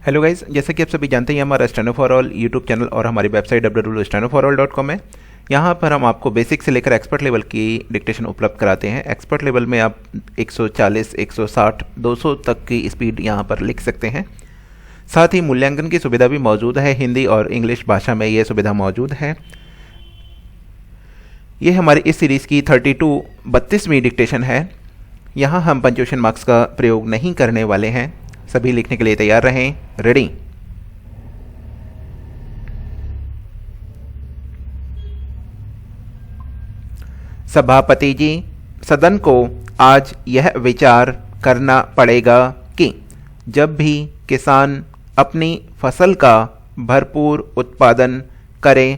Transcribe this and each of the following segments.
Hello guys, जैसे कि आप सभी जानते हैं हमारा steno for all YouTube channel और हमारी वेबसाइट www.stenoforall.com है। यहाँ पर हम आपको बेसिक से लेकर एक्सपर्ट लेवल की डिक्टेशन उपलब्ध कराते हैं। एक्सपर्ट लेवल में आप 140, 160, 200 तक की स्पीड यहाँ पर लिख सकते हैं। साथ ही मूल्यांकन की सुविधा भी मौजूद है, हिंदी और इंग्लिश भाषा में ये सुविधा मौजूद है। ये हमारी इस सीरीज़ की 32वीं डिक्टेशन है। यहाँ हम पंक्चुएशन मार्क्स का प्रयोग नहीं करने वाले हैं। सभी लिखने के लिए तैयार रहें। रेडी। सभापति जी, सदन को आज यह विचार करना पड़ेगा कि जब भी किसान अपनी फसल का भरपूर उत्पादन करे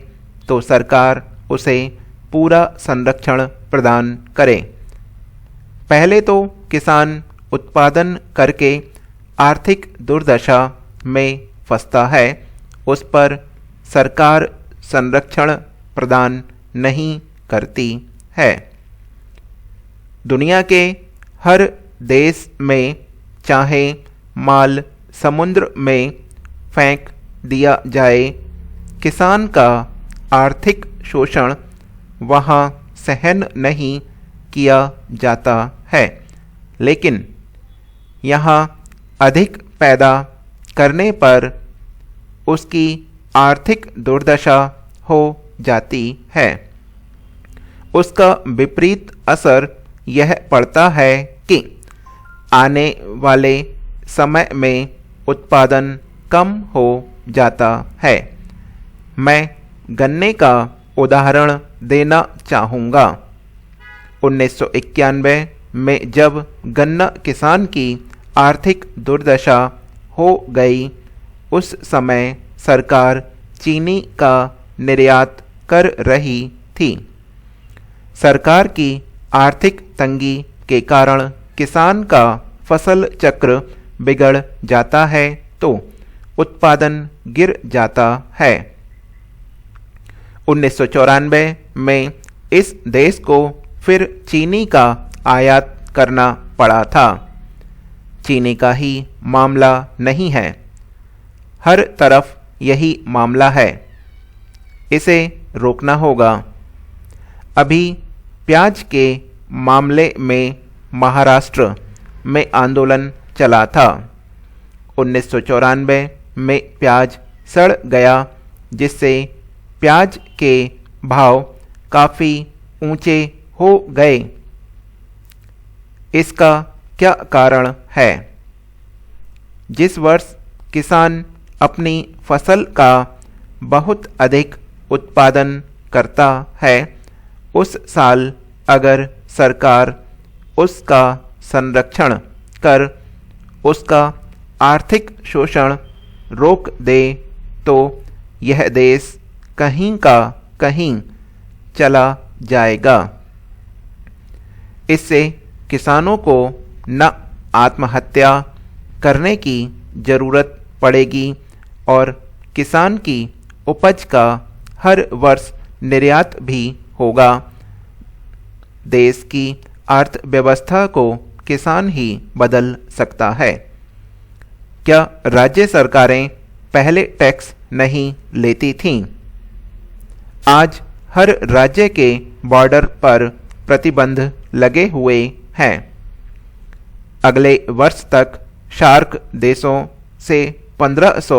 तो सरकार उसे पूरा संरक्षण प्रदान करे। पहले तो किसान उत्पादन करके आर्थिक दुर्दशा में फंसता है, उस पर सरकार संरक्षण प्रदान नहीं करती है। दुनिया के हर देश में चाहे माल समुद्र में फेंक दिया जाए, किसान का आर्थिक शोषण वहाँ सहन नहीं किया जाता है, लेकिन यहाँ अधिक पैदा करने पर उसकी आर्थिक दुर्दशा हो जाती है। उसका विपरीत असर यह पड़ता है कि आने वाले समय में उत्पादन कम हो जाता है। मैं गन्ने का उदाहरण देना चाहूँगा। 1991 में जब गन्ना किसान की आर्थिक दुर्दशा हो गई, उस समय सरकार चीनी का निर्यात कर रही थी। सरकार की आर्थिक तंगी के कारण किसान का फसल चक्र बिगड़ जाता है तो उत्पादन गिर जाता है। 1994 में इस देश को फिर चीनी का आयात करना पड़ा था। चीनी का ही मामला नहीं है, हर तरफ यही मामला है। इसे रोकना होगा। अभी प्याज के मामले में महाराष्ट्र में आंदोलन चला था। 1994 में प्याज सड़ गया, जिससे प्याज के भाव काफ़ी ऊंचे हो गए। इसका क्या कारण है? जिस वर्ष किसान अपनी फसल का बहुत अधिक उत्पादन करता है, उस साल अगर सरकार उसका संरक्षण कर उसका आर्थिक शोषण रोक दे तो यह देश कहीं का कहीं चला जाएगा। इससे किसानों को न आत्महत्या करने की ज़रूरत पड़ेगी और किसान की उपज का हर वर्ष निर्यात भी होगा। देश की अर्थव्यवस्था को किसान ही बदल सकता है। क्या राज्य सरकारें पहले टैक्स नहीं लेती थीं? आज हर राज्य के बॉर्डर पर प्रतिबंध लगे हुए हैं। अगले वर्ष तक शार्क देशों से 1500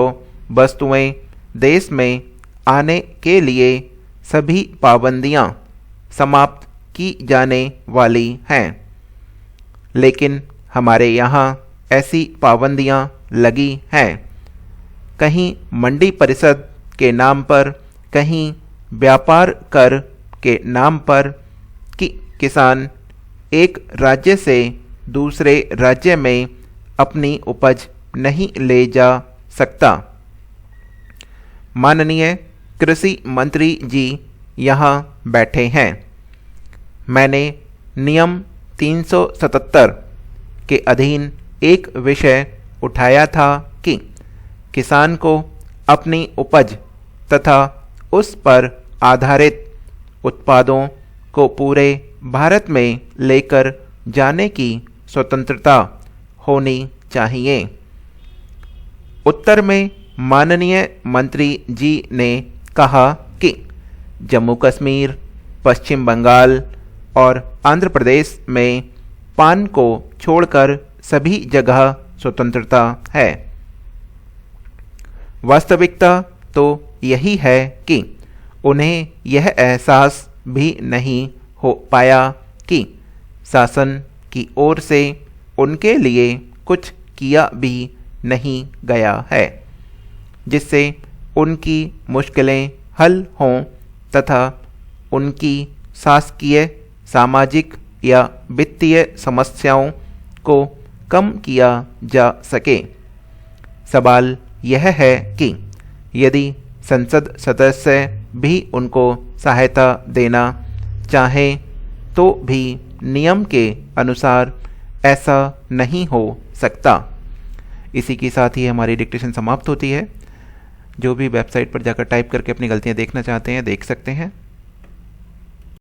वस्तुएं देश में आने के लिए सभी पाबंदियां समाप्त की जाने वाली हैं, लेकिन हमारे यहाँ ऐसी पाबंदियां लगी हैं। कहीं मंडी परिषद के नाम पर, कहीं व्यापार कर के नाम पर कि किसान एक राज्य से दूसरे राज्य में अपनी उपज नहीं ले जा सकता। माननीय कृषि मंत्री जी यहाँ बैठे हैं। मैंने नियम 377 के अधीन एक विषय उठाया था कि किसान को अपनी उपज तथा उस पर आधारित उत्पादों को पूरे भारत में लेकर जाने की स्वतंत्रता होनी चाहिए। उत्तर में माननीय मंत्री जी ने कहा कि जम्मू कश्मीर, पश्चिम बंगाल और आंध्र प्रदेश में पान को छोड़कर सभी जगह स्वतंत्रता है। वास्तविकता तो यही है कि उन्हें यह एहसास भी नहीं हो पाया कि शासन की ओर से उनके लिए कुछ किया भी नहीं गया है जिससे उनकी मुश्किलें हल हों तथा उनकी शासकीय, सामाजिक या वित्तीय समस्याओं को कम किया जा सके। सवाल यह है कि यदि संसद सदस्य भी उनको सहायता देना चाहें तो भी नियम के अनुसार ऐसा नहीं हो सकता। इसी के साथ ही हमारी डिक्टेशन समाप्त होती है। जो भी वेबसाइट पर जाकर टाइप करके अपनी गलतियां देखना चाहते हैं देख सकते हैं।